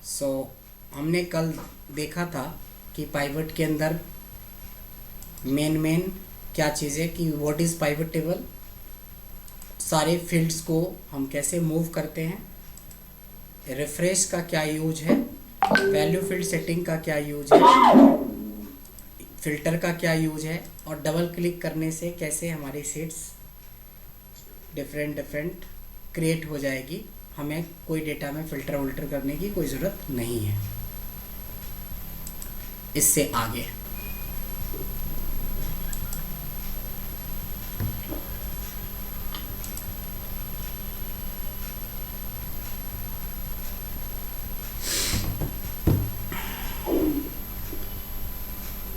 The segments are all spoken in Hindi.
हमने कल देखा था कि पाइवट के अंदर मेन क्या चीज़ है कि व्हाट इज़ पाइवट टेबल, सारे फील्ड्स को हम कैसे मूव करते हैं, रिफ्रेश का क्या यूज है, वैल्यू फील्ड सेटिंग का क्या यूज है, फिल्टर का क्या यूज है, और डबल क्लिक करने से कैसे हमारी सीट्स डिफरेंट क्रिएट हो जाएगी। हमें कोई डेटा में फ़िल्टर वोल्टर करने की कोई ज़रूरत नहीं है। इससे आगे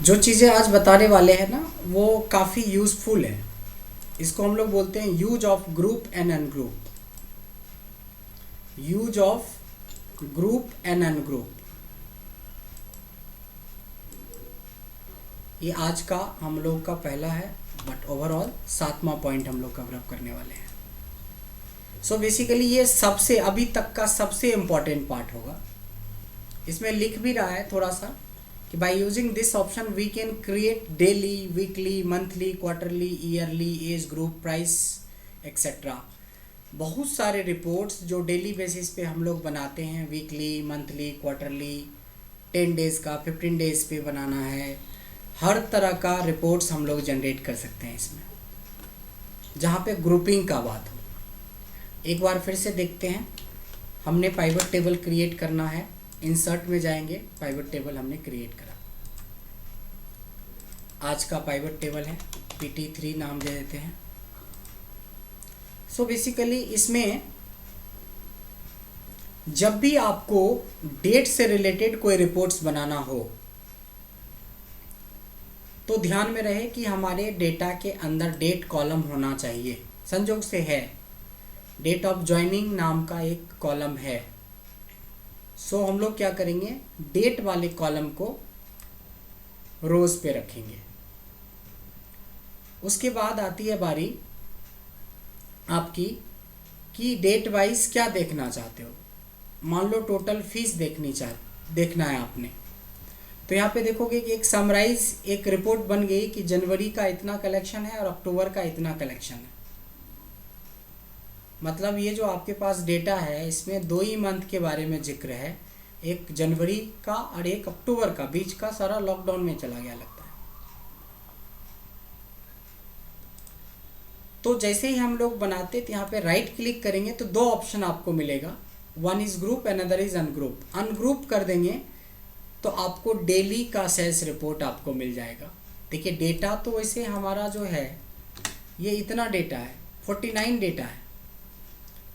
जो चीज़ें आज बताने वाले हैं ना, वो काफ़ी यूज़फुल है। इसको हम लोग बोलते हैं use of group and ungroup. Use of group and ungroup, ये आज का हम लोग का पहला है, बट ओवरऑल 7वां पॉइंट हम लोग कवर अप करने वाले हैं। सो बेसिकली ये सबसे अभी तक का सबसे इम्पॉर्टेंट पार्ट होगा। इसमें लिख भी रहा है थोड़ा सा कि by using this option we can create daily, weekly, monthly, quarterly, yearly, age group, price etcetera. बहुत सारे रिपोर्ट्स जो डेली बेसिस पे हम लोग बनाते हैं, वीकली, मंथली, क्वार्टरली, 10 डेज़ का, 15 डेज़ पे बनाना है, हर तरह का रिपोर्ट्स हम लोग जनरेट कर सकते हैं इसमें, जहाँ पे ग्रुपिंग का बात हो। एक बार फिर से देखते हैं। हमने पाइवट टेबल क्रिएट करना है, इंसर्ट में जाएंगे, पाइवट टेबल हमने क्रिएट करा। आज का पाइवट टेबल है, PT3 नाम दे देते हैं। सो बेसिकली इसमें जब भी आपको डेट से रिलेटेड कोई रिपोर्ट्स बनाना हो तो ध्यान में रहे कि हमारे डेटा के अंदर डेट कॉलम होना चाहिए। संयोग से है, डेट ऑफ ज्वाइनिंग नाम का एक कॉलम है। सो हम लोग क्या करेंगे, डेट वाले कॉलम को रोज पे रखेंगे। उसके बाद आती है बारी आपकी कि डेट वाइज क्या देखना चाहते हो। मान लो टोटल फीस देखना है आपने, तो यहाँ पे देखोगे कि एक समराइज एक रिपोर्ट बन गई कि जनवरी का इतना कलेक्शन है और अक्टूबर का इतना कलेक्शन है। मतलब ये जो आपके पास डेटा है इसमें 2 ही मंथ के बारे में जिक्र है, एक जनवरी का और एक अक्टूबर का। बीच का सारा लॉकडाउन में चला गया लगता है। तो जैसे ही हम लोग बनाते तो यहाँ पे राइट क्लिक करेंगे तो 2 ऑप्शन आपको मिलेगा, one is group and other is ungroup. Ungroup कर देंगे तो आपको डेली का सेल्स रिपोर्ट आपको मिल जाएगा। देखिए डेटा तो वैसे हमारा जो है ये इतना डेटा है, 49 डेटा है,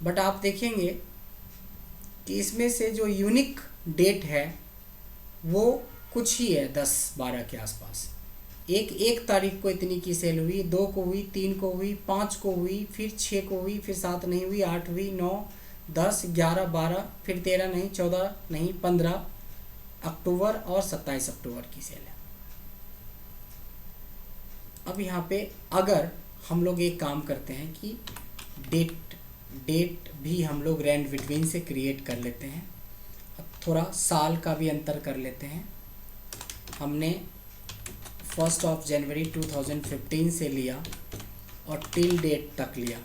बट आप देखेंगे कि इसमें से जो यूनिक डेट है वो कुछ ही है, 10-12 के आसपास। एक तारीख को इतनी की सेल हुई, 2 को हुई, 3 को हुई, 5 को हुई, फिर 6 को हुई, फिर 7 नहीं हुई, 8 हुई, 9, 10, 11, 12, फिर 13 नहीं, 14 नहीं, 15 अक्टूबर और 27 अक्टूबर की सेल है। अब यहाँ पे अगर हम लोग एक काम करते हैं कि डेट भी हम लोग रैंड बिटवीन से क्रिएट कर लेते हैं। अब थोड़ा साल का भी अंतर कर लेते हैं। हमने 1 जनवरी 2015 से लिया और टिल डेट तक लिया।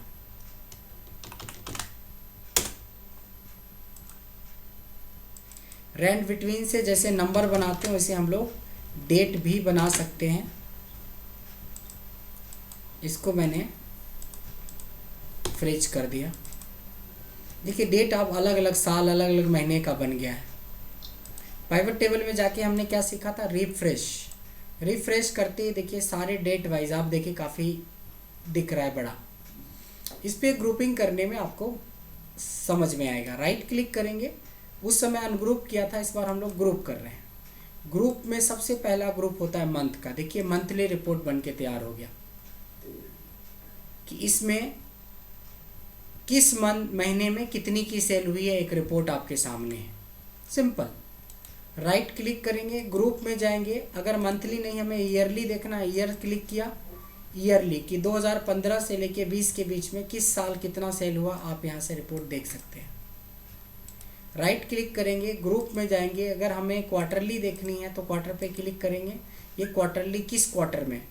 रैंड बिटवीन से जैसे नंबर बनाते हैं वैसे हम लोग डेट भी बना सकते हैं। इसको मैंने फ्रेज कर दिया। देखिए डेट अब अलग अलग साल, अलग अलग महीने का बन गया है। पाइवट टेबल में जाके हमने क्या सीखा था, रिफ्रेश करते ही देखिए सारे डेट वाइज आप देखिए काफ़ी दिख रहा है बड़ा। इस पर ग्रुपिंग करने में आपको समझ में आएगा। राइट क्लिक करेंगे, उस समय अनग्रुप किया था, इस बार हम लोग ग्रुप कर रहे हैं। ग्रुप में सबसे पहला ग्रुप होता है मंथ का। देखिए मंथली रिपोर्ट बन के तैयार हो गया कि इसमें किस महीने में कितनी की सेल हुई है, एक रिपोर्ट आपके सामने है। सिंपल, राइट क्लिक करेंगे, ग्रुप में जाएंगे। अगर मंथली नहीं हमें ईयरली देखना है, ईयर क्लिक किया, ईयरली कि 2015 से लेके 20 के बीच में किस साल कितना सेल हुआ, आप यहाँ से रिपोर्ट देख सकते हैं। राइट क्लिक करेंगे, ग्रुप में जाएंगे। अगर हमें क्वार्टरली देखनी है तो क्वार्टर पे क्लिक करेंगे। ये क्वार्टरली किस क्वार्टर में।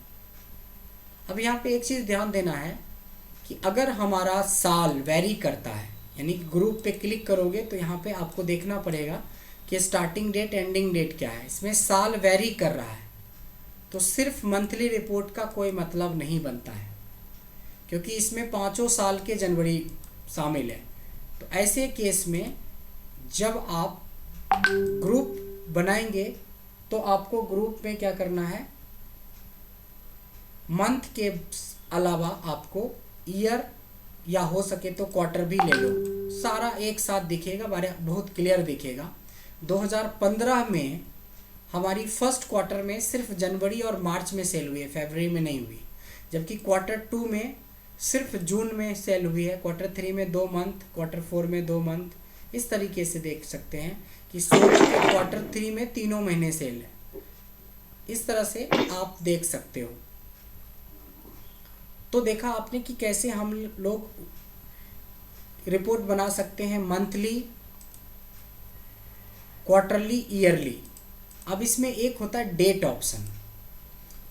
अब यहाँ पे एक चीज़ ध्यान देना है कि अगर हमारा साल वेरी करता है, यानी कि ग्रुप पे क्लिक करोगे तो यहाँ पे आपको देखना पड़ेगा कि स्टार्टिंग डेट एंडिंग डेट क्या है। इसमें साल वेरी कर रहा है तो सिर्फ मंथली रिपोर्ट का कोई मतलब नहीं बनता है, क्योंकि इसमें 5 साल के जनवरी शामिल है। तो ऐसे केस में जब आप ग्रुप बनाएंगे तो आपको ग्रुप में क्या करना है, मंथ के अलावा आपको ईयर या हो सके तो क्वार्टर भी ले लो, सारा एक साथ दिखेगा, बहुत क्लियर दिखेगा। 2015 में हमारी फर्स्ट क्वार्टर में सिर्फ जनवरी और मार्च में सेल हुई है, फरवरी में नहीं हुई। जबकि क्वार्टर 2 में सिर्फ जून में सेल हुई है, क्वार्टर 3 में 2 मंथ, क्वार्टर 4 में 2 मंथ। इस तरीके से देख सकते हैं कि 16 के क्वार्टर 3 में तीनों महीने सेल है। इस तरह से आप देख सकते हो। तो देखा आपने कि कैसे हम लोग रिपोर्ट बना सकते हैं, मंथली, क्वार्टरली, ईयरली। अब इसमें एक होता है डेट ऑप्शन।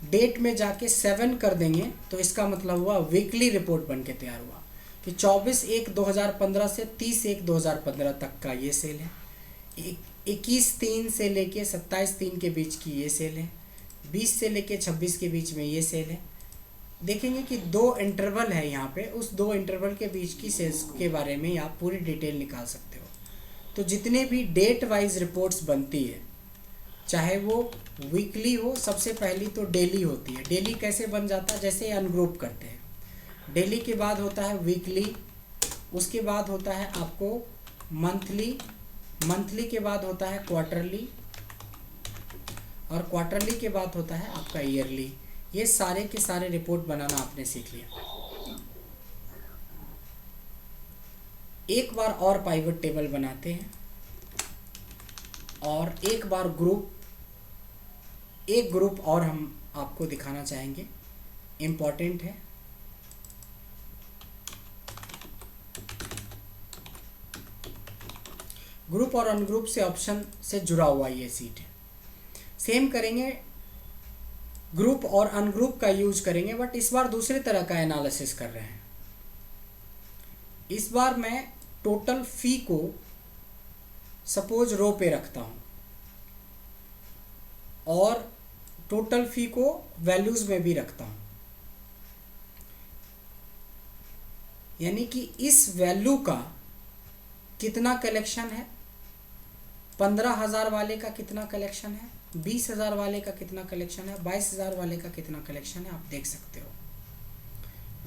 डेट में जाके 7 कर देंगे तो इसका मतलब हुआ वीकली रिपोर्ट बन के तैयार हुआ कि 24/1/2015 से 30/1/2015 तक का ये सेल है। 21/3 से लेके 27/3 के बीच की ये सेल है। 20 से लेके 26 के बीच में ये सेल है। देखेंगे कि 2 इंटरवल है यहाँ पे, उस 2 इंटरवल के बीच की सेल्स के बारे में आप पूरी डिटेल निकाल सकते हो। तो जितने भी डेट वाइज रिपोर्ट्स बनती है, चाहे वो वीकली हो, सबसे पहली तो डेली होती है। डेली कैसे बन जाता है, जैसे अनग्रुप करते हैं। डेली के बाद होता है वीकली, उसके बाद होता है आपको मंथली, मंथली के बाद होता है क्वार्टरली, और क्वार्टरली के बाद होता है आपका ईयरली। ये सारे के सारे रिपोर्ट बनाना आपने सीख लिया। एक बार और पाइवट टेबल बनाते हैं और एक बार एक ग्रुप और हम आपको दिखाना चाहेंगे, इम्पॉर्टेंट है। ग्रुप और अनग्रुप से ऑप्शन से जुड़ा हुआ ये सीट है। सेम करेंगे, ग्रुप और अनग्रुप का यूज करेंगे, बट इस बार दूसरे तरह का एनालिसिस कर रहे हैं। इस बार मैं टोटल फी को सपोज रो पे रखता हूं और टोटल फी को वैल्यूज में भी रखता हूं, यानी कि इस वैल्यू का कितना कलेक्शन है, 15,000 वाले का कितना कलेक्शन है, 20,000 वाले का कितना कलेक्शन है, 22,000 वाले का कितना कलेक्शन है, आप देख सकते हो।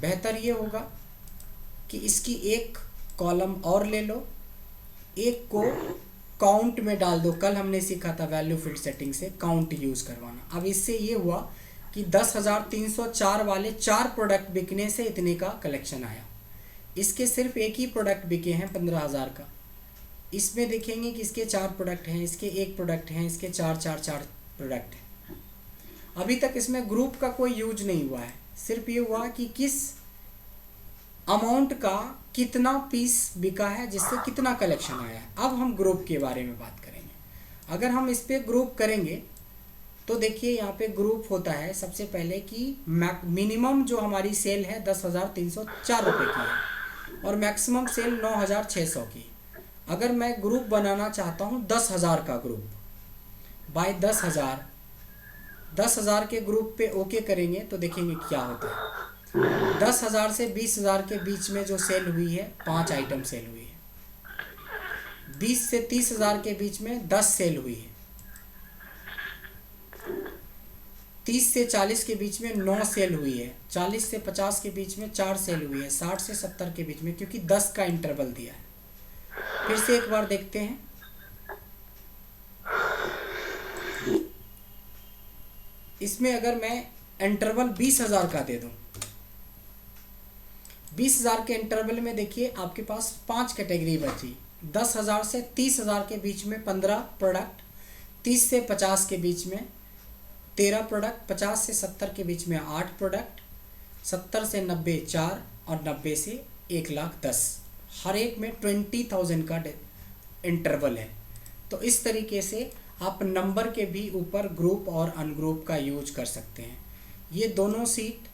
बेहतर ये होगा कि इसकी एक कॉलम और ले लो, एक को काउंट में डाल दो। कल हमने सीखा था वैल्यू फील्ड सेटिंग से काउंट यूज करवाना। अब इससे ये हुआ कि 10,304 वाले 4 प्रोडक्ट बिकने से इतने का कलेक्शन आया। इसके सिर्फ एक ही प्रोडक्ट बिके हैं 15,000 का। इसमें देखेंगे कि इसके 4 प्रोडक्ट हैं, इसके 1 प्रोडक्ट हैं, इसके 4 प्रोडक्ट हैं। अभी तक इसमें ग्रुप का कोई यूज नहीं हुआ है, सिर्फ ये हुआ कि किस अमाउंट का कितना पीस बिका है, जिससे कितना कलेक्शन आया है। अब हम ग्रुप के बारे में बात करेंगे। अगर हम इस पे ग्रुप करेंगे तो देखिए यहाँ पे ग्रुप होता है सबसे पहले कि मिनिमम जो हमारी सेल है 10,304 रुपये की है और मैक्सिमम सेल 9,600 की। अगर मैं ग्रुप बनाना चाहता हूँ 10,000 का ग्रुप बाय 10,000 के ग्रुप पे ओके करेंगे तो देखेंगे क्या होता है। 10,000 से 20,000 के बीच में जो सेल हुई है 5 आइटम सेल हुई है। 20 से 30,000 के बीच में 10 सेल हुई है। 30 से 40 के बीच में 9 सेल हुई है। 40 से 50 के बीच में 4 सेल हुई है। 60 से 70 के बीच में, क्योंकि 10 का इंटरवल दिया है। फिर से एक बार देखते हैं। इसमें अगर मैं इंटरवल 20,000 का दे दूं, 20,000 के इंटरवल में देखिए आपके पास 5 कैटेगरी बची। 10,000 से 30,000 के बीच में 15 प्रोडक्ट, 30 से 50 के बीच में 13 प्रोडक्ट, 50 से 70 के बीच में 8 प्रोडक्ट, 70 से 90 4 और 90 से 1,10,000। हर एक में 20,000 का इंटरवल है। तो इस तरीके से आप नंबर के भी ऊपर ग्रुप और अनग्रुप का यूज कर सकते हैं। ये दोनों सीट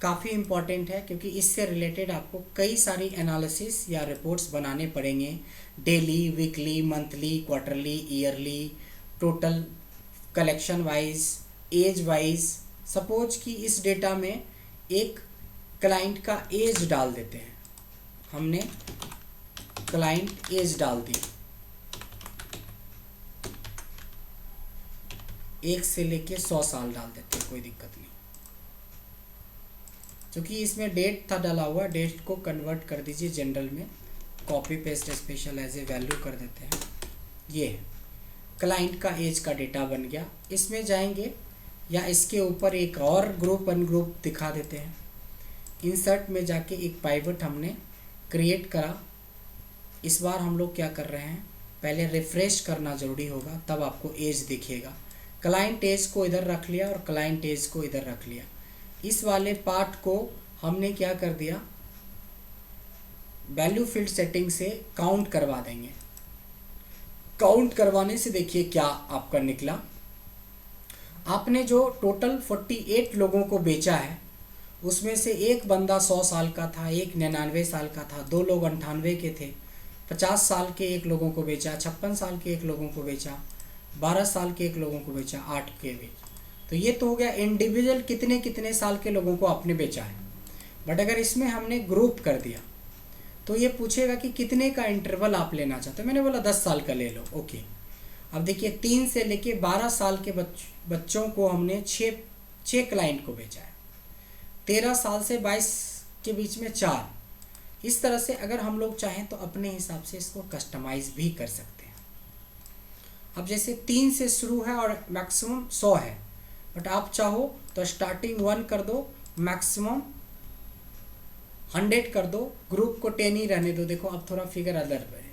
काफ़ी इम्पॉर्टेंट है क्योंकि इससे रिलेटेड आपको कई सारी एनालिसिस या रिपोर्ट्स बनाने पड़ेंगे, daily, weekly, monthly, quarterly, yearly, total collection wise, age wise. Suppose कि इस डेटा में एक क्लाइंट का एज डाल देते हैं, हमने क्लाइंट एज डाल दी 1 से लेके 100 साल डाल देते हैं, कोई दिक्कत नहीं। क्योंकि इसमें डेट था डाला हुआ, डेट को कन्वर्ट कर दीजिए जनरल में, copy paste special as a value कर देते हैं। ये क्लाइंट का एज का डेटा बन गया। इसमें जाएंगे या इसके ऊपर एक और ग्रुप अनग्रुप दिखा देते हैं। इंसर्ट में जाके एक पाइवट हमने क्रिएट करा। इस बार हम लोग क्या कर रहे हैं, पहले रिफ्रेश करना ज़रूरी होगा, तब आपको एज दिखेगा। क्लाइंट एज को इधर रख लिया और क्लाइंट एज को इधर रख लिया। इस वाले पार्ट को हमने क्या कर दिया, वैल्यू फील्ड सेटिंग से काउंट करवा देंगे। काउंट करवाने से देखिए क्या आपका निकला। आपने जो टोटल 48 लोगों को बेचा है उसमें से एक बंदा 100 साल का था, एक 99 साल का था, 2 लोग 98 के थे, 50 साल के एक लोगों को बेचा, 56 साल के एक लोगों को बेचा, 12 साल के एक लोगों को बेचा, 8 के बेचा। तो ये तो हो गया इंडिविजुअल कितने कितने साल के लोगों को आपने बेचा है। बट अगर इसमें हमने ग्रुप कर दिया तो ये पूछेगा कि कितने का इंटरवल आप लेना चाहते हो। मैंने बोला 10 साल का ले लो, ओके। अब देखिए 3 से लेके 12 साल के बच्चों को हमने 6 क्लाइंट को बेचा है, 13 साल से 22 के बीच में 4। इस तरह से अगर हम लोग चाहें तो अपने हिसाब से इसको कस्टमाइज भी कर सकते हैं। अब जैसे 3 से शुरू है और मैक्सिमम 100 है, बट आप चाहो तो स्टार्टिंग 1 कर दो, मैक्सिमम 100 कर दो, ग्रुप को 10 ही रहने दो। देखो अब थोड़ा फिगर अदर है।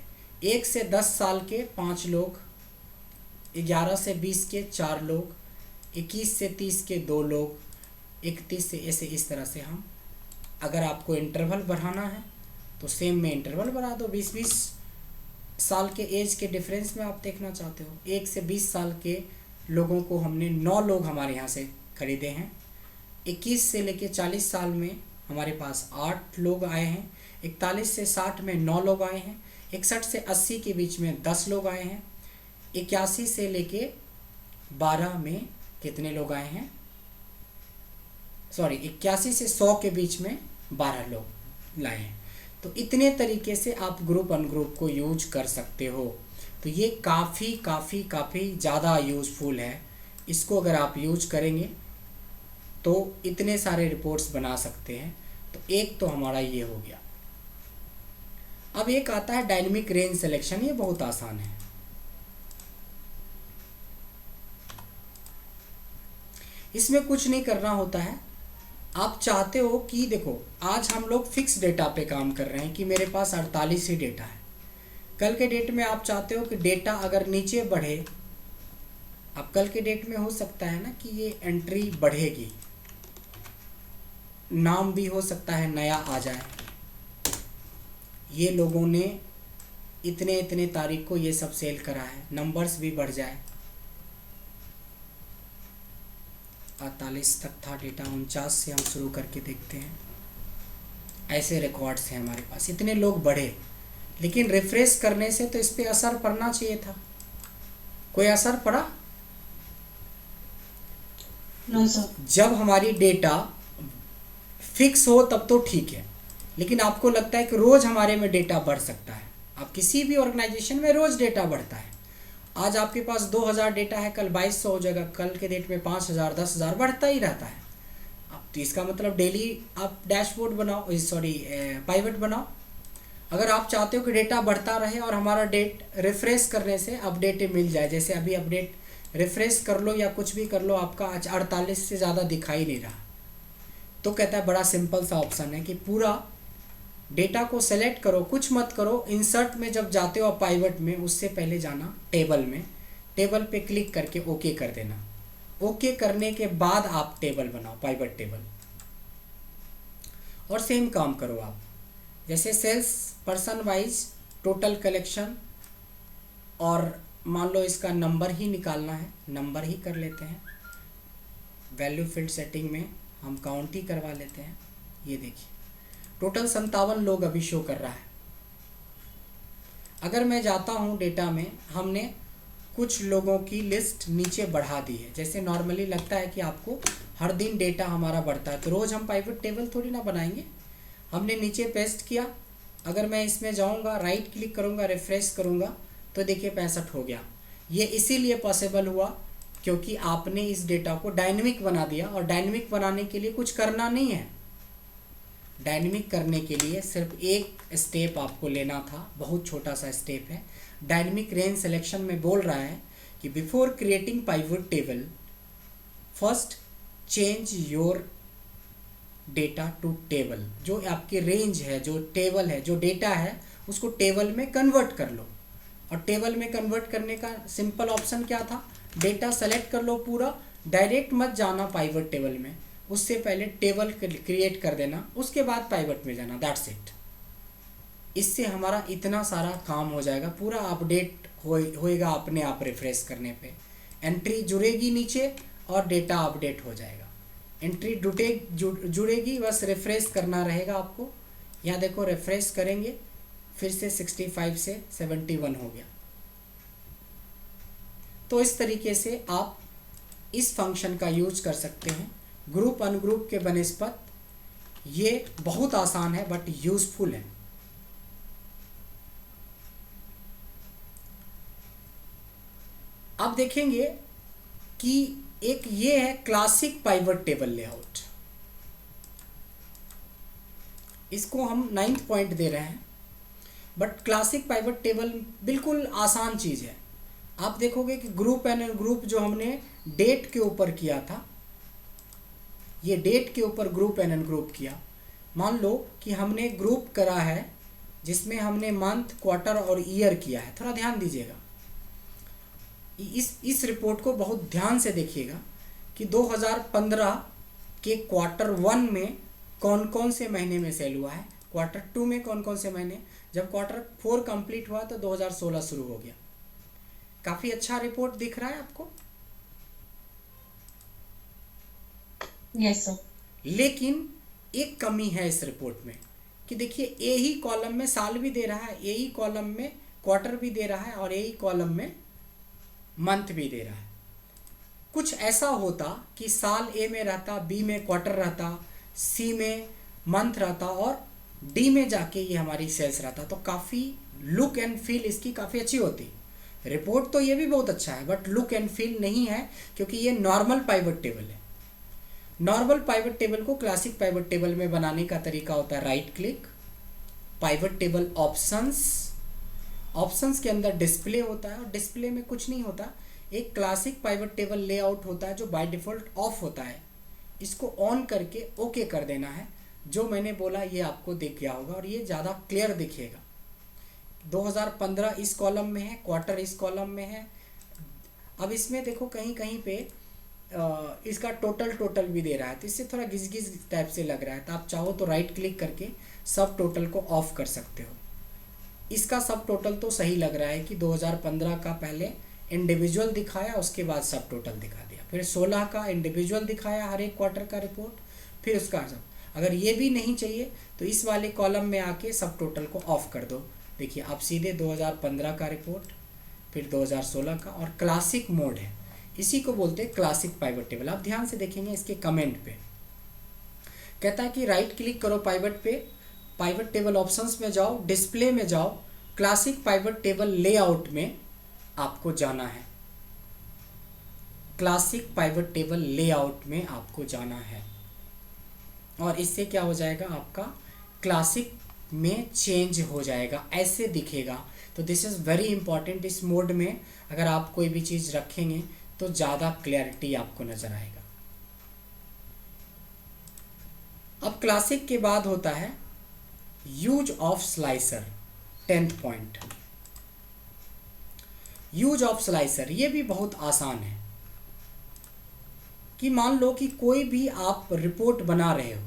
1 से 10 साल के 5 लोग, 11 से 20 के 4 लोग, 21 से 30 के 2 लोग, 31 से ऐसे इस तरह से हम, अगर आपको इंटरवल बढ़ाना है तो सेम में इंटरवल बढ़ा दो। 20-20 साल के एज के डिफरेंस में आप देखना चाहते हो, 1 से 20 साल के लोगों को हमने 9 लोग हमारे यहाँ से खरीदे हैं। 21 से लेके 40 साल में हमारे पास 8 लोग आए हैं। 41 से 60 में 9 लोग आए हैं। 61 से 80 के बीच में 10 लोग आए हैं। 81 से लेके 12 में कितने लोग आए हैं, सॉरी 81 से 100 के बीच में 12 लोग लाए हैं। तो इतने तरीके से आप ग्रुप अनग्रुप को यूज कर सकते हो। तो ये काफ़ी ज़्यादा यूज़फुल है। इसको अगर आप यूज करेंगे तो इतने सारे रिपोर्ट्स बना सकते हैं। तो एक तो हमारा ये हो गया। अब एक आता है डायनेमिक रेंज सिलेक्शन। ये बहुत आसान है। इसमें कुछ नहीं करना होता है। आप चाहते हो कि देखो आज हम लोग फिक्स डेटा पे काम कर रहे हैं कि मेरे पास 48 ही डेटा है। कल के डेट में आप चाहते हो कि डेटा अगर नीचे बढ़े, अब कल के डेट में हो सकता है ना कि ये एंट्री बढ़ेगी, नाम भी हो सकता है नया आ जाए, ये लोगों ने इतने इतने तारीख को ये सब सेल करा है, नंबर्स भी बढ़ जाए। 48 तक था डेटा, 49 से हम शुरू करके देखते हैं। ऐसे रिकॉर्ड्स हैं हमारे पास, इतने लोग बढ़े, लेकिन रिफ्रेश करने से तो इस पर असर पड़ना चाहिए था। कोई असर पड़ा? No sir. जब हमारी डेटा फिक्स हो तब तो ठीक है, लेकिन आपको लगता है कि रोज़ हमारे में डेटा बढ़ सकता है। आप किसी भी ऑर्गेनाइजेशन में रोज़ डेटा बढ़ता है। आज आपके पास 2000 डेटा है, कल 2200 हो जाएगा, कल के डेट में 5000 10,000 बढ़ता ही रहता है। अब तो इसका मतलब डेली आप डैशबोर्ड बनाओ, सॉरी पाइवट बनाओ। अगर आप चाहते हो कि डेटा बढ़ता रहे और हमारा डेट रिफ्रेश करने से अपडेट मिल जाए, जैसे अभी अपडेट रिफ्रेश कर लो या कुछ भी कर लो, आपका आज 48 से ज़्यादा दिखाई नहीं रहा, तो कहता है बड़ा सिंपल सा ऑप्शन है कि पूरा डेटा को सेलेक्ट करो, कुछ मत करो। इंसर्ट में जब जाते हो आप पाइवट में, उससे पहले जाना टेबल में, टेबल पे क्लिक करके ओके कर देना। ओके करने के बाद आप टेबल बनाओ, पाइवट टेबल, और सेम काम करो आप। जैसे sales person wise total collection और मान लो इसका नंबर ही निकालना है, नंबर ही कर लेते हैं। वैल्यू फील्ड सेटिंग में हम काउंट ही करवा लेते हैं। ये देखिए टोटल 57 लोग अभी शो कर रहा है। अगर मैं जाता हूँ डेटा में, हमने कुछ लोगों की लिस्ट नीचे बढ़ा दी है। जैसे नॉर्मली लगता है कि आपको हर दिन डेटा हमारा बढ़ता है, तो रोज़ हम पाइवट टेबल थोड़ी ना बनाएंगे। हमने नीचे पेस्ट किया। अगर मैं इसमें जाऊँगा, राइट क्लिक करूँगा, रिफ्रेश करूँगा, तो देखिए 65 हो गया। ये इसीलिए पॉसिबल हुआ क्योंकि आपने इस डेटा को डायनेमिक बना दिया। और डायनेमिक बनाने के लिए कुछ करना नहीं है। डायनेमिक करने के लिए सिर्फ एक स्टेप आपको लेना था, बहुत छोटा सा स्टेप है। डायनेमिक रेंज सिलेक्शन में बोल रहा है कि before creating pivot table first change your data to table. जो आपकी रेंज है, जो टेबल है, जो डेटा है, उसको टेबल में कन्वर्ट कर लो। और टेबल में कन्वर्ट करने का सिंपल ऑप्शन क्या था? डेटा सेलेक्ट कर लो पूरा, डायरेक्ट मत जाना पाइवट टेबल में, उससे पहले टेबल क्रिएट कर देना, उसके बाद पाइवट में जाना। That's it. इससे हमारा इतना सारा काम हो जाएगा, पूरा अपडेट होएगा अपने आप रिफ्रेश करने पे। एंट्री जुड़ेगी नीचे और डेटा अपडेट हो जाएगा। एंट्री जुड़ेगी, बस रिफ्रेश करना रहेगा आपको। यहाँ देखो रिफ्रेश करेंगे, फिर से 65 से 71 हो गया। तो इस तरीके से आप इस फंक्शन का यूज कर सकते हैं ग्रुप अनग्रुप के बनिस्पत। ये बहुत आसान है बट यूजफुल है। अब देखेंगे कि एक ये है क्लासिक पाइवट टेबल लेआउट। इसको हम 9th पॉइंट दे रहे हैं। बट क्लासिक पाइवट टेबल बिल्कुल आसान चीज़ है। आप देखोगे कि ग्रुप एंड ग्रुप जो हमने डेट के ऊपर किया था, ये डेट के ऊपर ग्रुप एंड ग्रुप किया। मान लो कि हमने ग्रुप करा है जिसमें हमने मंथ, क्वार्टर और ईयर किया है। थोड़ा ध्यान दीजिएगा, इस रिपोर्ट को बहुत ध्यान से देखिएगा कि 2015 के क्वार्टर 1 में कौन कौन से महीने में सेल हुआ है, क्वार्टर 2 में कौन कौन से महीने, जब क्वार्टर 4 कंप्लीट हुआ तो 2016 शुरू हो गया। काफ़ी अच्छा रिपोर्ट दिख रहा है आपको? Yes sir. लेकिन एक कमी है इस रिपोर्ट में कि देखिए ए ही कॉलम में साल भी दे रहा है, ए ही कॉलम में क्वार्टर भी दे रहा है और ए ही कॉलम में मंथ भी दे रहा है। कुछ ऐसा होता कि साल ए में रहता, बी में क्वार्टर रहता, सी में मंथ रहता और डी में जाके ये हमारी सेल्स रहता, तो काफ़ी लुक एंड फील इसकी काफ़ी अच्छी होती। रिपोर्ट तो ये भी बहुत अच्छा है बट लुक एंड फील नहीं है क्योंकि ये नॉर्मल पाइवट टेबल है। नॉर्मल पाइवट टेबल को क्लासिक पाइवट टेबल में बनाने का तरीका होता है right click, pivot table options, options के अंदर डिस्प्ले होता है और डिस्प्ले में कुछ नहीं होता। एक क्लासिक पाइवट टेबल लेआउट होता है जो बाय डिफ़ॉल्ट ऑफ होता है, इसको ऑन करके ओके कर देना है। जो मैंने बोला ये आपको दिख गया होगा और ये ज़्यादा क्लियर दिखेगा। 2015 इस कॉलम में है, क्वार्टर इस कॉलम में है। अब इसमें देखो कहीं कहीं पे इसका टोटल भी दे रहा है, तो इससे थोड़ा घिस घिस टाइप से लग रहा है। तो आप चाहो तो राइट क्लिक करके सब टोटल को ऑफ कर सकते हो। इसका सब टोटल तो सही लग रहा है कि 2015 का पहले इंडिविजुअल दिखाया, उसके बाद सब टोटल दिखा दिया, फिर 16 का इंडिविजुअल दिखाया हर एक क्वार्टर का रिपोर्ट, फिर उसका सब। अगर ये भी नहीं चाहिए तो इस वाले कॉलम में आके सब टोटल को ऑफ कर दो। देखिए आप सीधे 2015 का रिपोर्ट, फिर 2016 का, और क्लासिक मोड है, इसी को बोलते हैं क्लासिक पाइवट टेबल। आप ध्यान से देखेंगे इसके कमेंट पे कहता है कि राइट क्लिक करो पाइवट पे, पाइवट टेबल ऑप्शंस में जाओ, डिस्प्ले में जाओ, क्लासिक पाइवट टेबल लेआउट में आपको जाना है। क्लासिक पाइवट टेबल लेआउट में आपको जाना है और इससे क्या हो जाएगा, आपका क्लासिक में चेंज हो जाएगा, ऐसे दिखेगा। तो दिस इज़ वेरी इंपॉर्टेंट। इस मोड में अगर आप कोई भी चीज़ रखेंगे तो ज़्यादा क्लैरिटी आपको नज़र आएगा। अब क्लासिक के बाद होता है use of slicer, 10th point. Use of slicer ये भी बहुत आसान है कि मान लो कि कोई भी आप रिपोर्ट बना रहे हो,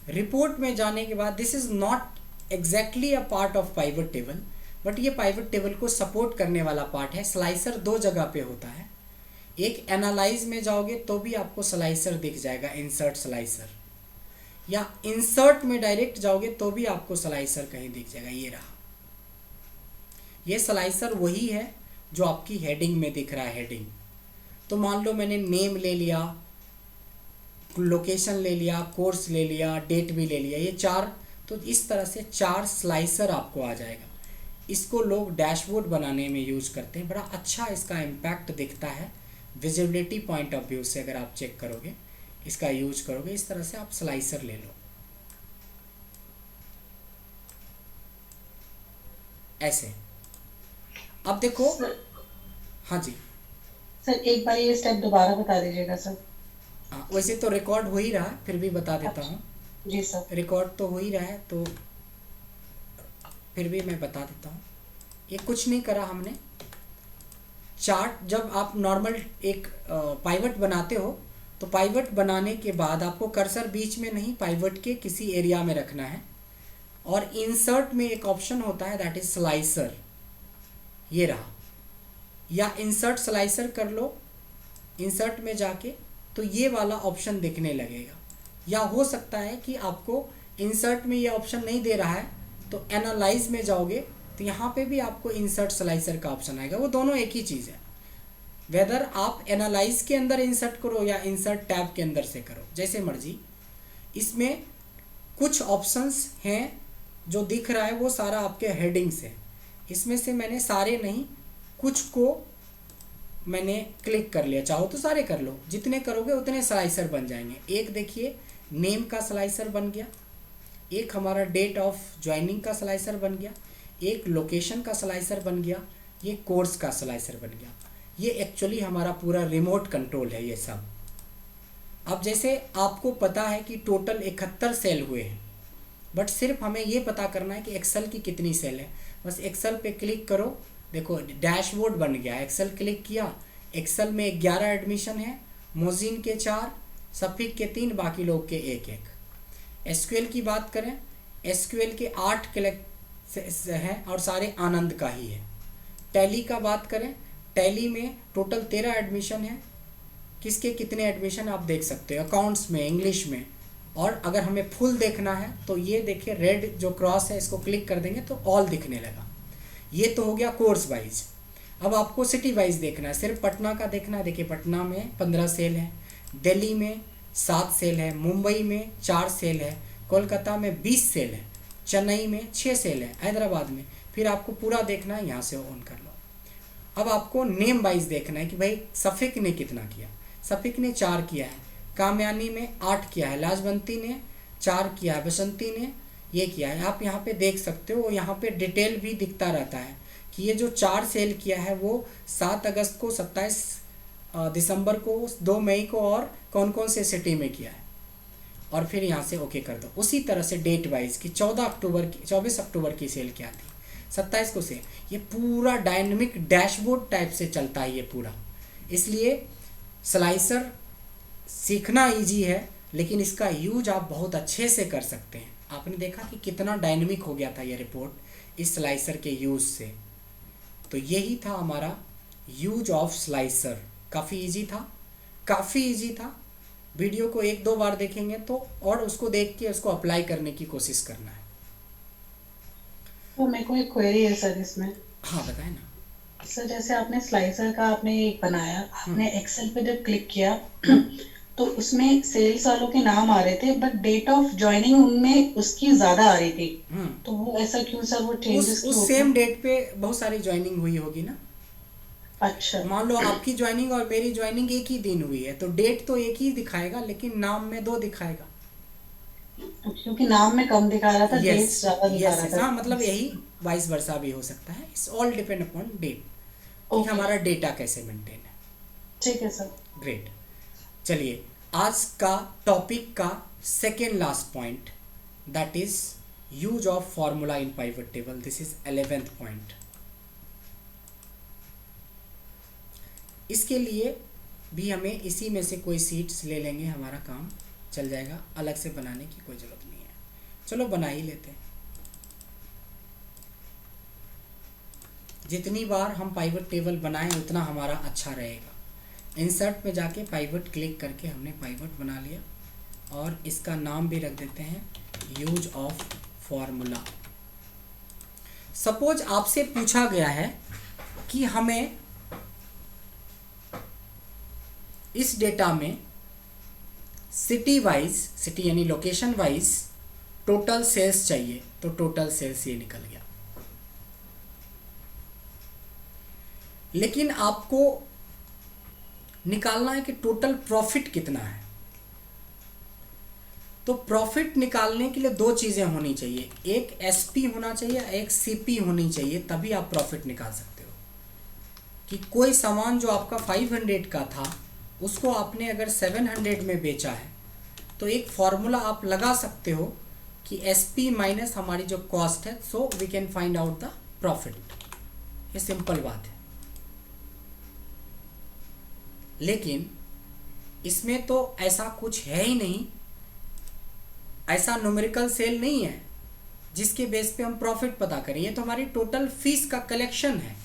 रिपोर्ट में जाने के बाद this is not exactly a part of pivot table, but ये पाइवट टेबल को सपोर्ट करने वाला पार्ट है। स्लाइसर दो जगह पे होता है, एक एनालाइज में जाओगे तो भी आपको स्लाइसर दिख जाएगा, इंसर्ट स्लाइसर, या इंसर्ट में डायरेक्ट जाओगे तो भी आपको स्लाइसर कहीं दिख जाएगा। ये रहा, ये स्लाइसर वही है जो आपकी हेडिंग में दिख रहा है। हेडिंग तो मान लो मैंने नेम ले लिया, लोकेशन ले लिया, कोर्स ले लिया, डेट भी ले लिया, ये चार, तो इस तरह से चार स्लाइसर आपको आ जाएगा। इसको लोग डैशबोर्ड बनाने में यूज़ करते हैं, बड़ा अच्छा इसका इम्पैक्ट दिखता है विजिबिलिटी पॉइंट ऑफ व्यू से। अगर आप चेक करोगे, इसका यूज करोगे, इस तरह से आप स्लाइसर ले लो ऐसे। अब देखो, हाँ जी सर एक बार ये स्टेप दोबारा बता दीजिएगा सर। हाँ, वैसे तो रिकॉर्ड हो ही रहा है, फिर भी बता देता हूँ। जी सर। रिकॉर्ड तो हो ही रहा है, तो फिर भी मैं बता देता हूँ। ये कुछ नहीं करा हमने। चार्ट जब आप नॉर्मल एक पाइवट बनाते हो, तो पाइवट बनाने के बाद आपको कर्सर बीच में नहीं, पाइवट के किसी एरिया में रखना है। और इंसर्ट में एक ऑप्शन होता है, दैट इज स्लाइसर, ये रहा, या इंसर्ट स्लाइसर कर लो इंसर्ट में जाके, तो ये वाला ऑप्शन दिखने लगेगा। या हो सकता है कि आपको इंसर्ट में ये ऑप्शन नहीं दे रहा है, तो एनालाइज में जाओगे तो यहाँ पे भी आपको इंसर्ट स्लाइसर का ऑप्शन आएगा। वो दोनों एक ही चीज़ है, वेदर आप एनालाइज के अंदर इंसर्ट करो या इंसर्ट टैब के अंदर से करो, जैसे मर्जी। इसमें कुछ ऑप्शंस हैं जो दिख रहा है वो सारा आपके हेडिंग्स है। इसमें से मैंने सारे नहीं, कुछ को मैंने क्लिक कर लिया। चाहो तो सारे कर लो, जितने करोगे उतने स्लाइसर बन जाएंगे। एक देखिए नेम का स्लाइसर बन गया, एक हमारा डेट ऑफ ज्वाइनिंग का स्लाइसर बन गया, एक लोकेशन का स्लाइसर बन गया, ये कोर्स का स्लाइसर बन गया। ये एक्चुअली हमारा पूरा रिमोट कंट्रोल है ये सब। अब जैसे आपको पता है कि टोटल 71 सेल हुए हैं, बट सिर्फ हमें ये पता करना है कि एक्सेल की कितनी सेल है। बस एक्सेल पे क्लिक करो, देखो डैशबोर्ड बन गया। एक्सेल क्लिक किया, एक्सेल में 11 एडमिशन है, मोजिन के 4, सफिक के 3, बाकी लोग के 1-1। एसक्यूएल की बात करें, एसक्यूएल के 8 कलेक्ट हैं और सारे आनंद का ही है। टैली का बात करें, टैली में टोटल 13 एडमिशन है, किसके कितने एडमिशन आप देख सकते हो अकाउंट्स में, इंग्लिश में। और अगर हमें फुल देखना है तो ये देखिए रेड जो क्रॉस है इसको क्लिक कर देंगे तो ऑल दिखने लगा। ये तो हो गया कोर्स वाइज। अब आपको सिटी वाइज देखना है, सिर्फ पटना का देखना है। देखिए पटना में 15 सेल है, दिल्ली में 7 सेल है, मुंबई में 4 सेल है, कोलकाता में 20 सेल है, चेन्नई में 6 सेल है, हैदराबाद में। फिर आपको पूरा देखना है, यहाँ से ऑन कर लो। अब आपको नेम वाइज देखना है कि भाई सफिक ने कितना किया। सफिक ने 4 किया है, कामयानी में 8 किया है, लाजवंती ने 4 किया है, बसंती ने ये किया है। आप यहाँ पे देख सकते हो, यहाँ पे डिटेल भी दिखता रहता है कि ये जो 4 सेल किया है वो 7 अगस्त को, 27 दिसंबर को, 2 मई को और कौन कौन से सिटी में किया है। और फिर यहाँ से ओके कर दो। उसी तरह से डेट वाइज कि 24 अक्टूबर की सेल क्या थी, 27 को से। ये पूरा डायनेमिक डैशबोर्ड टाइप से चलता है ये पूरा। इसलिए स्लाइसर सीखना इजी है, लेकिन इसका यूज आप बहुत अच्छे से कर सकते हैं। आपने देखा कि कितना डायनेमिक हो गया था ये रिपोर्ट इस स्लाइसर के यूज से। तो यही था हमारा यूज ऑफ स्लाइसर। काफ़ी इजी था, काफ़ी इजी था। वीडियो को 1-2 बार देखेंगे तो, और उसको देख के उसको अप्लाई करने की कोशिश करना है। तो मेरे को एक क्वेरी है सर इसमें। हाँ बताएं ना सर जैसे आपने स्लाइसर का आपने एक बनाया, आपने एक्सेल पे जब क्लिक किया तो उसमें सेल्स वालों के नाम आ रहे थे, बट डेट ऑफ ज्वाइनिंग उनमें उसकी ज्यादा आ रही थी। तो वो ऐसा क्यों सर, वो चेंजेस उस सेम डेट पे बहुत सारी ज्वाइनिंग हुई होगी ना। अच्छा, मान लो आपकी ज्वाइनिंग और मेरी ज्वाइनिंग एक ही दिन हुई है, तो डेट तो एक ही दिखाएगा लेकिन नाम में 2 दिखाएगा। क्योंकि नाम में कम दिखा रहा था, डेट्स ज्यादा दिखा रहा था। हाँ, मतलब यही वाइस वर्सा भी हो सकता है। It's all depend upon that कि हमारा डेटा कैसे मेंटेन है। ठीक है सर, ग्रेट। चलिए आज का टॉपिक का second last point, that is use of formula in pivot table. This is 11th point. इसके लिए भी हमें इसी में से कोई सीट्स ले लेंगे, हमारा काम चल जाएगा, अलग से बनाने की कोई ज़रूरत नहीं है। चलो बना ही लेते हैं। जितनी बार हम पाइवट टेबल बनाएं उतना हमारा अच्छा रहेगा। इंसर्ट पे जाके पाइवट क्लिक करके हमने पाइवट बना लिया और इसका नाम भी रख देते हैं यूज ऑफ फॉर्मूला। सपोज आपसे पूछा गया है कि हमें इस डेटा में सिटी वाइज, सिटी यानी लोकेशन वाइज टोटल सेल्स चाहिए, तो टोटल सेल्स ये निकल गया। लेकिन आपको निकालना है कि टोटल प्रॉफिट कितना है। तो प्रॉफिट निकालने के लिए दो चीज़ें होनी चाहिए, एक एसपी होना चाहिए, एक सीपी होनी चाहिए, तभी आप प्रॉफिट निकाल सकते हो। कि कोई सामान जो आपका 500 का था उसको आपने अगर 700 में बेचा है तो एक फॉर्मूला आप लगा सकते हो कि एसपी माइनस हमारी जो कॉस्ट है, so we can find out the profit. ये सिंपल बात है। लेकिन इसमें तो ऐसा कुछ है ही नहीं, ऐसा न्यूमेरिकल सेल नहीं है जिसके बेस पे हम प्रॉफिट पता करें। ये तो हमारी टोटल फीस का कलेक्शन है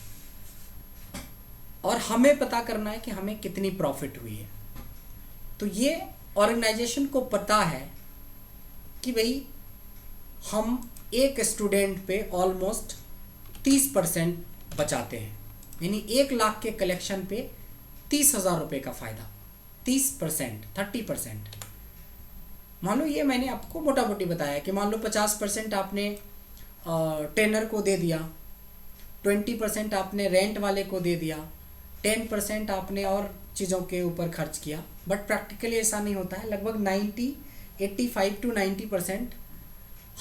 और हमें पता करना है कि हमें कितनी प्रॉफिट हुई है। तो ये ऑर्गेनाइजेशन को पता है कि भाई हम एक स्टूडेंट पे ऑलमोस्ट 30% बचाते हैं, यानी 1 लाख के कलेक्शन पे 30,000 रुपये का फ़ायदा। 30%, 30%। मान लो ये मैंने आपको मोटा मोटी बताया कि मान लो 50% आपने ट्रेनर को दे दिया, 20% आपने रेंट वाले को दे दिया, 10% आपने और चीज़ों के ऊपर खर्च किया। बट प्रैक्टिकली ऐसा नहीं होता है। लगभग 85 to 90%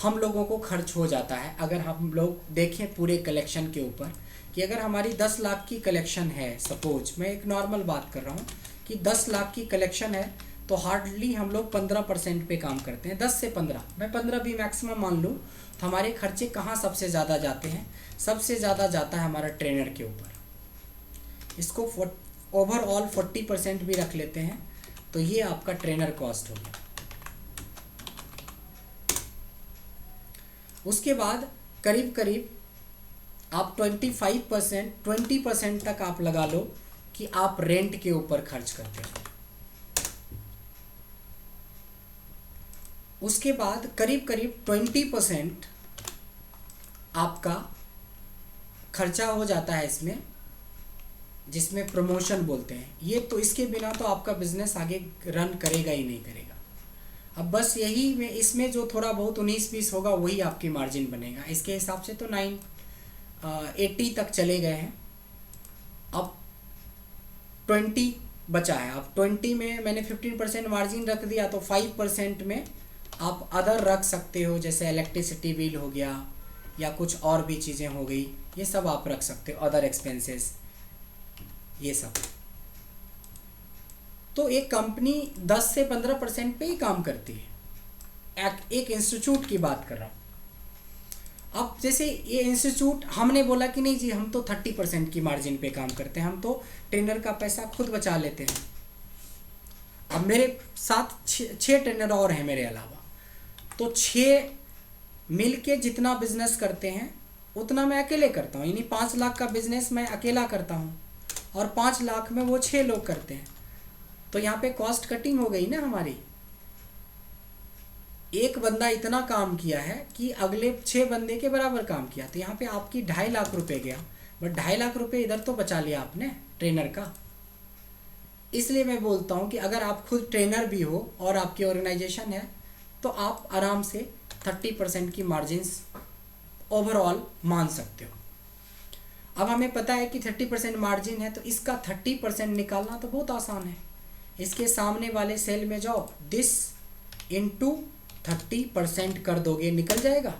हम लोगों को खर्च हो जाता है। अगर हम लोग देखें पूरे कलेक्शन के ऊपर कि अगर हमारी 10 लाख की कलेक्शन है, सपोज मैं एक नॉर्मल बात कर रहा हूँ कि 10 लाख की कलेक्शन है, तो हार्डली हम लोग 15% पे काम करते हैं। 10 से 15, मैं 15 भी मैक्सिमम मान लूँ। तो हमारे खर्चे कहाँ सबसे ज़्यादा जाते हैं? सबसे ज़्यादा जाता है हमारा ट्रेनर के ऊपर। इसको ओवरऑल 40% भी रख लेते हैं, तो ये आपका ट्रेनर कॉस्ट हो गया। उसके बाद करीब करीब आप 20% तक आप लगा लो कि आप रेंट के ऊपर खर्च करते हो। उसके बाद करीब करीब 20% आपका खर्चा हो जाता है इसमें, जिसमें प्रमोशन बोलते हैं। ये तो इसके बिना तो आपका बिजनेस आगे रन करेगा ही नहीं करेगा। अब बस यही में इसमें जो थोड़ा बहुत 19-20 होगा वही आपकी मार्जिन बनेगा। इसके हिसाब से तो 80 तक चले गए हैं। अब 20 बचा है। अब 20 में मैंने 15% मार्जिन रख दिया, तो 5% में आप अदर रख सकते हो, जैसे इलेक्ट्रिसिटी बिल हो गया या कुछ और भी चीज़ें हो गई, ये सब आप रख सकते हो, अदर एक्सपेंसेस, ये सब। तो एक कंपनी 10 से 15% पे ही काम करती है। एक इंस्टीट्यूट की बात कर रहा हूँ। अब जैसे ये इंस्टीट्यूट, हमने बोला कि नहीं जी हम तो 30% की मार्जिन पे काम करते हैं, हम तो ट्रेनर का पैसा खुद बचा लेते हैं। अब मेरे साथ 6 ट्रेनर और हैं मेरे अलावा, तो 6 मिल के जितना बिजनेस करते हैं उतना मैं अकेले करता हूँ। यानी 5 लाख का बिजनेस मैं अकेला करता हूँ और 5 लाख में वो 6 लोग करते हैं। तो यहाँ पे कॉस्ट कटिंग हो गई ना हमारी। एक बंदा इतना काम किया है कि अगले 6 बंदे के बराबर काम किया, तो यहाँ पे आपकी 2.5 लाख रुपए गया, बट 2.5 लाख रुपए इधर तो बचा लिया आपने ट्रेनर का। इसलिए मैं बोलता हूँ कि अगर आप खुद ट्रेनर भी हो और आपकी ऑर्गेनाइजेशन है, तो आप आराम से 30% की मार्जिन्स ओवरऑल मान सकते हो। अब हमें पता है कि 30% मार्जिन है, तो इसका 30% निकालना तो बहुत आसान है। इसके सामने वाले सेल में जाओ, दिस इंटू 30% कर दोगे, निकल जाएगा।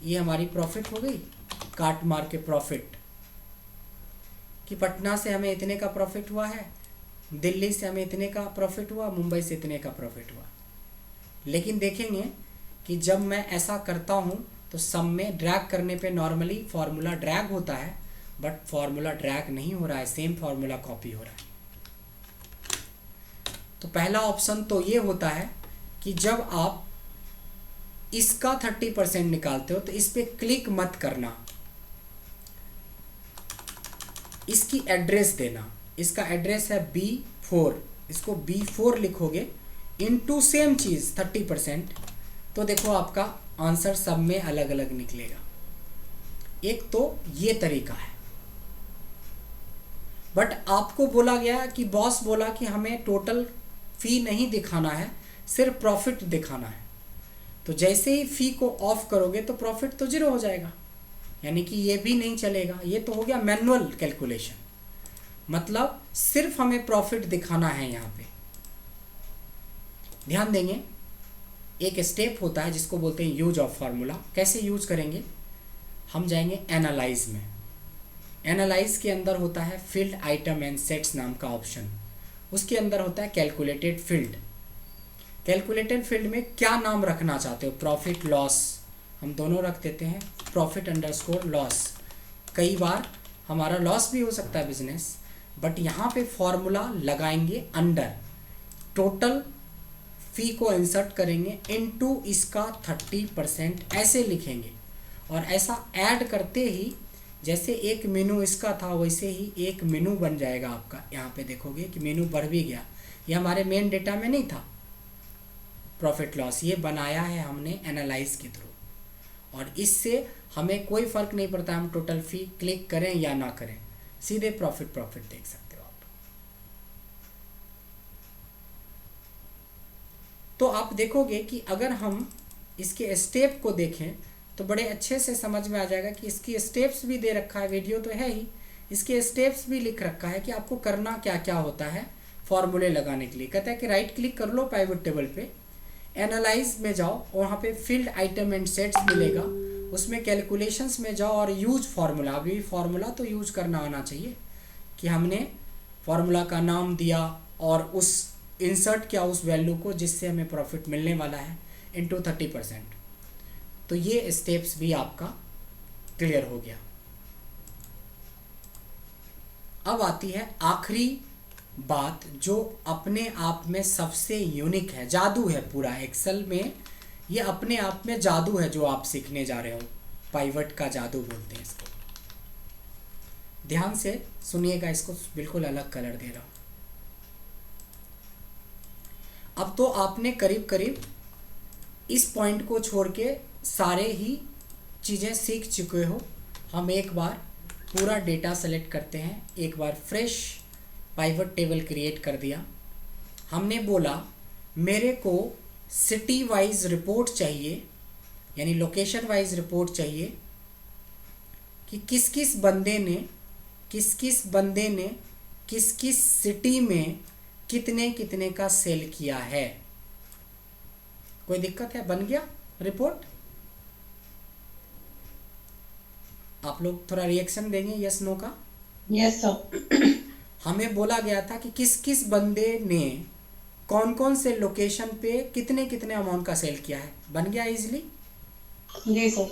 ये हमारी प्रॉफिट हो गई, काट मार के प्रॉफिट कि पटना से हमें इतने का प्रॉफिट हुआ है, दिल्ली से हमें इतने का प्रॉफिट हुआ, मुंबई से इतने का प्रॉफिट हुआ। लेकिन देखेंगे कि जब मैं ऐसा करता हूँ तो सम में ड्रैग करने पे नॉर्मली फार्मूला ड्रैग होता है, बट फार्मूला ड्रैग नहीं हो रहा है, सेम फार्मूला कॉपी हो रहा है। तो पहला ऑप्शन तो ये होता है कि जब आप इसका 30% निकालते हो तो इस पर क्लिक मत करना, इसकी एड्रेस देना, इसका एड्रेस है B4, इसको B4 लिखोगे इनटू सेम चीज़ 30%, तो देखो आपका आंसर सब में अलग अलग निकलेगा। एक तो ये तरीका है, बट आपको बोला गया कि बॉस बोला कि हमें टोटल फी नहीं दिखाना है, सिर्फ प्रॉफिट दिखाना है। तो जैसे ही फी को ऑफ करोगे तो प्रॉफिट तो जीरो हो जाएगा, यानी कि ये भी नहीं चलेगा। ये तो हो गया मैनुअल कैलकुलेशन, मतलब सिर्फ हमें प्रॉफिट दिखाना है। यहाँ पे ध्यान देंगे, एक स्टेप होता है जिसको बोलते हैं यूज ऑफ फार्मूला। कैसे यूज करेंगे, हम जाएंगे एनालाइज में। एनालाइज के अंदर होता है फील्ड आइटम एंड सेट्स नाम का ऑप्शन, उसके अंदर होता है कैलकुलेटेड फील्ड। कैलकुलेटेड फील्ड में क्या नाम रखना चाहते हो, प्रॉफिट लॉस, हम दोनों रख देते हैं प्रॉफिट अंडरस्कोर लॉस। कई बार हमारा लॉस भी हो सकता है बिजनेस, बट यहाँ पे फॉर्मूला लगाएंगे अंडर, टोटल फी को इंसर्ट करेंगे इनटू इसका 30%, ऐसे लिखेंगे। और ऐसा ऐड करते ही जैसे एक मेनू इसका था वैसे ही एक मेनू बन जाएगा आपका। यहाँ पे देखोगे कि मेनू बढ़ भी गया, ये हमारे मेन डेटा में नहीं था प्रॉफिट लॉस, ये बनाया है हमने एनालाइज के थ्रू। और इससे हमें कोई फ़र्क नहीं पड़ता हम टोटल फी क्लिक करें या ना करें, सीधे प्रॉफिट देख सकते हो आप। तो आप देखोगे कि अगर हम इसके स्टेप को देखें तो बड़े अच्छे से समझ में आ जाएगा कि इसकी स्टेप्स भी दे रखा है, वीडियो तो है ही, इसके स्टेप्स भी लिख रखा है कि आपको करना क्या क्या होता है फॉर्मूले लगाने के लिए। कहता है कि राइट क्लिक कर लो पाइवट टेबल पे, एनालाइज में जाओ, वहाँ पे फील्ड आइटम एंड सेट्स मिलेगा, उसमें कैलकुलेशंस में जाओ और यूज फार्मूला। अभी फार्मूला तो यूज करना आना चाहिए कि हमने फार्मूला का नाम दिया और उस इंसर्ट किया उस वैल्यू को जिससे हमें प्रॉफिट मिलने वाला है इनटू 30%। तो ये स्टेप्स भी आपका क्लियर हो गया। अब आती है आखिरी बात जो अपने आप में सबसे यूनिक है, जादू है पूरा एक्सेल में, ये अपने आप में जादू है जो आप सीखने जा रहे हो, पाइवट का जादू बोलते हैं इसको। ध्यान से सुनिएगा, इसको बिल्कुल अलग कलर दे रहा हूं। अब तो आपने करीब करीब इस पॉइंट को छोड़ के सारे ही चीज़ें सीख चुके हो। हम एक बार पूरा डेटा सेलेक्ट करते हैं, एक बार फ्रेश पाइवट टेबल क्रिएट कर दिया। हमने बोला मेरे को सिटी वाइज रिपोर्ट चाहिए, यानी लोकेशन वाइज रिपोर्ट चाहिए कि किस किस बंदे ने किस किस सिटी में कितने कितने का सेल किया है। कोई दिक्कत है? बन गया रिपोर्ट? आप लोग थोड़ा रिएक्शन देंगे यस नो का? Yes sir. हमें बोला गया था कि किस किस बंदे ने कौन कौन से लोकेशन पे कितने कितने अमाउंट का सेल किया है। बन गया इजीली? जी सर।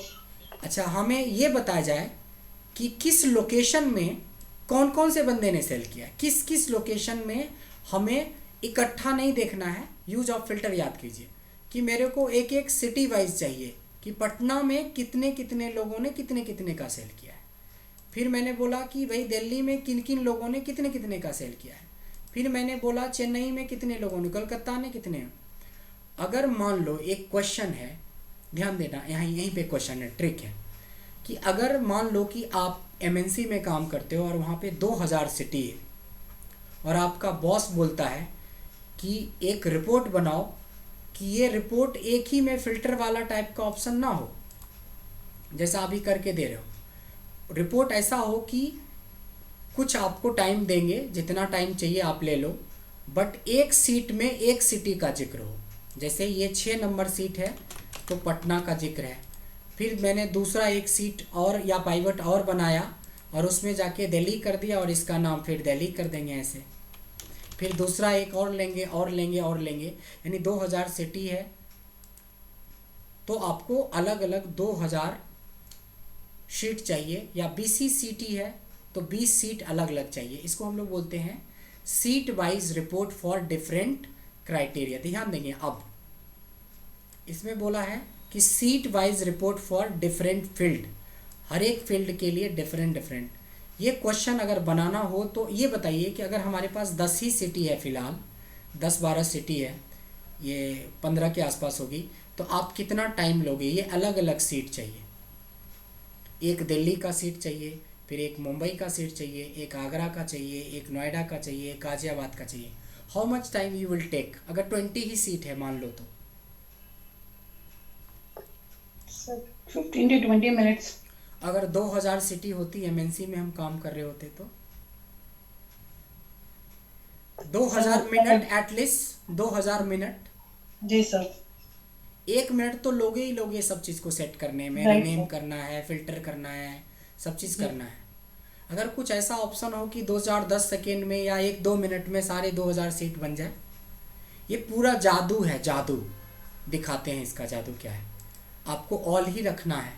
अच्छा, हमें ये बताया जाए कि किस लोकेशन में कौन कौन से बंदे ने सेल किया है, किस किस लोकेशन में। हमें इकट्ठा नहीं देखना है, यूज ऑफ फिल्टर याद कीजिए कि मेरे को एक एक सिटी वाइज चाहिए कि पटना में कितने कितने लोगों ने कितने कितने का सेल किया है। फिर मैंने बोला कि भाई दिल्ली में किन किन लोगों ने कितने कितने का सेल किया है। फिर मैंने बोला चेन्नई में कितने लोगों ने, कलकत्ता में कितने। अगर मान लो एक क्वेश्चन है, ध्यान देना, यहीं पे क्वेश्चन है, ट्रिक है कि अगर मान लो कि आप MNC में काम करते हो और वहाँ पे 2000 सिटी है और आपका बॉस बोलता है कि एक रिपोर्ट बनाओ कि ये रिपोर्ट एक ही में फ़िल्टर वाला टाइप का ऑप्शन ना हो, जैसा अभी करके दे रहे हो। रिपोर्ट ऐसा हो कि कुछ आपको टाइम देंगे, जितना टाइम चाहिए आप ले लो, बट एक सीट में एक सिटी का जिक्र हो। जैसे ये 6 नंबर सीट है तो पटना का जिक्र है। फिर मैंने दूसरा एक सीट और या पाइवट और बनाया और उसमें जाके दिल्ली कर दिया और इसका नाम फिर दिल्ली कर देंगे ऐसे। फिर दूसरा एक और लेंगे और लेंगे और लेंगे, यानी 2000 सिटी है तो आपको अलग अलग 2000 शीट चाहिए, या 20 सिटी है तो 20 सीट अलग अलग चाहिए। इसको हम लोग बोलते हैं seat wise report for different criteria. ध्यान देंगे, अब इसमें बोला है कि seat wise report for different field, हर एक फील्ड के लिए डिफरेंट, ये क्वेश्चन अगर बनाना हो तो ये बताइए कि अगर हमारे पास 10 ही सिटी है फ़िलहाल, 10-12 सिटी है, ये 15 के आसपास होगी, तो आप कितना टाइम लोगे? ये अलग अलग सीट चाहिए, एक दिल्ली का सीट चाहिए, फिर एक मुंबई का सीट चाहिए, एक आगरा का चाहिए, एक नोएडा का चाहिए, एक गाज़ियाबाद का चाहिए। How much time you will take अगर 20 ही सीट है मान लो तो? Sir 15 to 20 minutes. अगर 2000 सिटी होती एमएनसी में हम काम कर रहे होते तो 2000 मिनट, एटलीस्ट 2000 मिनट। जी सर। 1 मिनट तो लोगे ही लोगे सब चीज़ को सेट करने में, राइट रीनेम सर। करना है, फिल्टर करना है, सब चीज़ करना है। अगर कुछ ऐसा ऑप्शन हो कि 2010 सेकेंड में या 1-2 मिनट में सारे 2000 सीट बन जाए, ये पूरा जादू है, जादू। दिखाते हैं इसका जादू क्या है। आपको ऑल ही रखना है।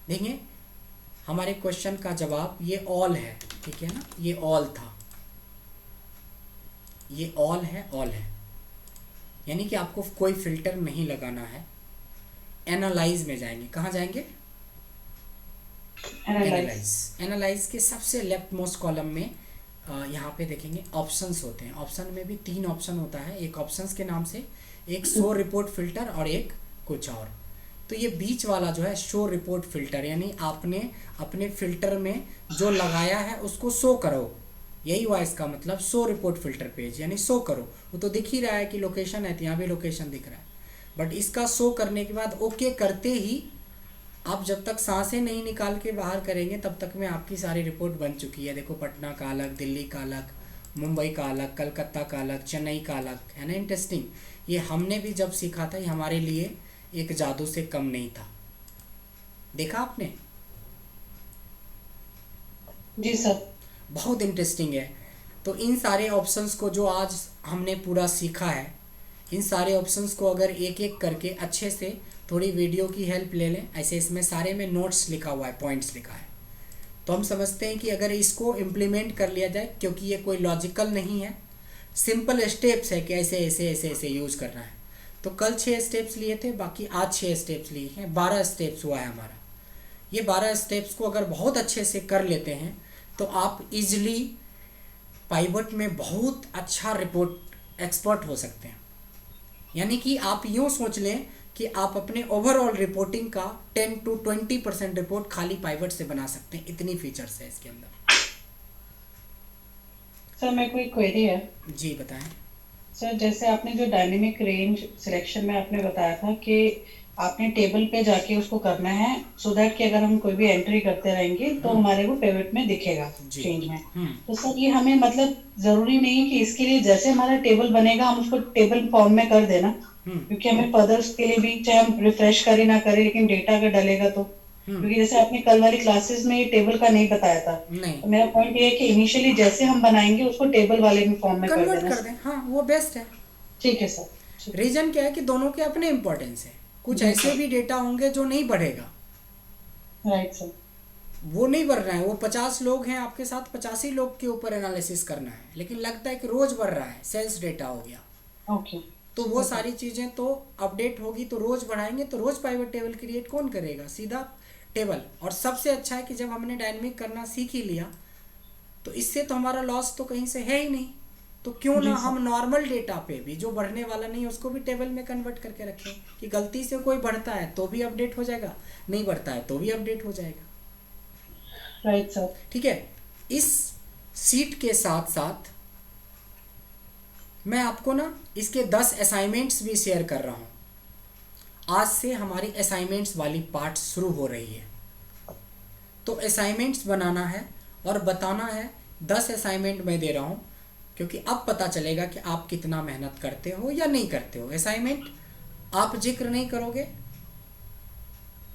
देखें हमारे क्वेश्चन का जवाब ये ऑल है, ठीक है ना, ये ऑल था, ये ऑल है, ऑल है, यानी कि आपको कोई फिल्टर नहीं लगाना है। एनालाइज में जाएंगे, कहाँ जाएंगे? एनालाइज के सबसे लेफ्ट मोस्ट कॉलम में यहाँ पे देखेंगे ऑप्शंस होते हैं। ऑप्शन में भी 3 ऑप्शन होता है, एक ऑप्शंस के नाम से, एक शो रिपोर्ट फिल्टर और एक कुछ और। तो ये बीच वाला जो है शो रिपोर्ट फिल्टर, यानी आपने अपने फिल्टर में जो लगाया है उसको शो करो, यही हुआ इसका मतलब। शो रिपोर्ट फिल्टर पेज यानी शो करो। वो तो दिख ही रहा है कि लोकेशन है, तो यहाँ भी लोकेशन दिख रहा है, बट इसका शो करने के बाद ओके करते ही आप जब तक सांसें नहीं निकाल के बाहर करेंगे तब तक में आपकी सारी रिपोर्ट बन चुकी है। देखो पटना का अलग, दिल्ली का अलग, मुंबई का अलग, कलकत्ता का अलग, चेन्नई का अलग, है ना। इंटरेस्टिंग। ये हमने भी जब सीखा था, ये हमारे लिए एक जादू से कम नहीं था। देखा आपने? जी सर। बहुत इंटरेस्टिंग है। तो इन सारे ऑप्शंस को जो आज हमने पूरा सीखा है, इन सारे ऑप्शंस को अगर एक एक करके अच्छे से थोड़ी वीडियो की हेल्प ले लें, ऐसे इसमें सारे में नोट्स लिखा हुआ है, पॉइंट्स लिखा है, तो हम समझते हैं कि अगर इसको इम्प्लीमेंट कर लिया जाए, क्योंकि ये कोई लॉजिकल नहीं है, सिंपल स्टेप्स है कि ऐसे ऐसे ऐसे ऐसे यूज़ करना है। तो कल 6 स्टेप्स लिए थे, बाकी आज 6 स्टेप्स लिए हैं, 12 स्टेप्स हुआ है हमारा। ये 12 स्टेप्स को अगर बहुत अच्छे से कर लेते हैं तो आप इजली पाइवट में बहुत अच्छा रिपोर्ट एक्सपर्ट हो सकते हैं। यानी कि आप यूँ सोच लें कि आप अपने ओवरऑल रिपोर्टिंग का 10 to 20% रिपोर्ट खाली पाइवट से बना सकते हैं। इतनी फीचर्स है इसके अंदर। सर मेरे को एक क्वेरी है। जी बताएं। सर जैसे आपने जो डायनेमिक रेंज सिलेक्शन में आपने बताया था कि आपने टेबल पे जाके उसको करना है, सो दैट कि अगर हम कोई भी एंट्री करते रहेंगे तो हमारे को पिवट में दिखेगा चेंज में। तो सर ये हमें मतलब जरूरी नहीं है कि इसके लिए जैसे हमारा टेबल बनेगा हम उसको टेबल फॉर्म में कर देना, क्योंकि हमें फर्दर उसके लिए भी चाहे हम रिफ्रेश करें ना करें, लेकिन डेटा अगर डलेगा तो, क्योंकि जैसे आपने कल वाली क्लासेस में ये टेबल का नहीं बताया था, नहीं, तो मेरा पॉइंट ये है कि इनिशियली जैसे हम बनाएंगे उसको टेबल वाले में फॉर्म में कर कन्वर्ट देना। कर दें, हाँ वो बेस्ट है। ठीक है सर। रीजन क्या है कि दोनों के अपने इंपॉर्टेंस है। कुछ जी ऐसे सर। भी डेटा होंगे जो नहीं बढ़ेगा, राइट सर। वो नहीं बढ़ रहा है, वो 50 लोग हैं आपके साथ, 85 लोग के ऊपर एनालिसिस करना है, लेकिन लगता है कि रोज बढ़ रहा है, सेल्स डेटा हो गया। ओके। तो वो सारी चीज़ें तो अपडेट होगी, तो रोज बढ़ाएंगे तो रोज पाइवट टेबल क्रिएट कौन करेगा? सीधा टेबल। और सबसे अच्छा है कि जब हमने डायनेमिक करना सीख ही लिया तो इससे तो हमारा लॉस तो कहीं से है ही नहीं, तो क्यों ना हम नॉर्मल डेटा पे भी जो बढ़ने वाला नहीं उसको भी टेबल में कन्वर्ट करके रखें कि गलती से कोई बढ़ता है तो भी अपडेट हो जाएगा, नहीं बढ़ता है तो भी अपडेट हो जाएगा। Right sir. ठीक है। इस सीट के साथ साथ मैं आपको ना इसके 10 असाइनमेंट्स भी शेयर कर रहा हूँ। आज से हमारी असाइनमेंट्स वाली पार्ट शुरू हो रही है, तो असाइनमेंट्स बनाना है और बताना है। 10 असाइनमेंट मैं दे रहा हूँ क्योंकि अब पता चलेगा कि आप कितना मेहनत करते हो या नहीं करते हो। असाइनमेंट आप जिक्र नहीं करोगे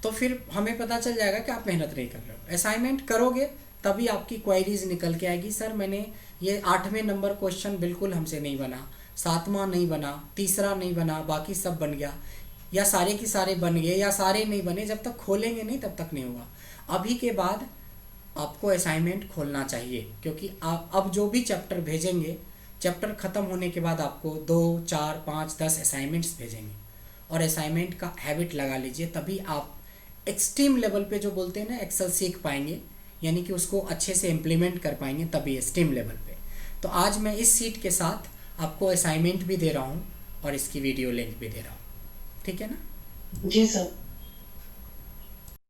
तो फिर हमें पता चल जाएगा कि आप मेहनत नहीं कर रहे हो। असाइनमेंट करोगे तभी आपकी क्वेरीज निकल के आएगी, सर मैंने ये 8वें नंबर क्वेश्चन बिल्कुल हमसे नहीं बना, 7वां नहीं बना, 3रा नहीं बना, बाकी सब बन गया, या सारे के सारे बन गए या सारे नहीं बने। जब तक खोलेंगे नहीं तब तक नहीं होगा। अभी के बाद आपको असाइनमेंट खोलना चाहिए, क्योंकि आप अब जो भी चैप्टर भेजेंगे, चैप्टर ख़त्म होने के बाद आपको 2, 4, 5, 10 असाइनमेंट्स भेजेंगे। और असाइनमेंट का हैबिट लगा लीजिए, तभी आप एक्सट्रीम लेवल पे जो बोलते हैं ना एक्सेल सीख पाएंगे। यानी कि उसको अच्छे से इम्प्लीमेंट कर पाएंगे तभी स्टीम लेवल पे। तो आज मैं इस सीट के साथ आपको असाइनमेंट भी दे रहा हूँ और इसकी वीडियो लिंक भी दे रहा हूँ, ठीक है ना? जी सर।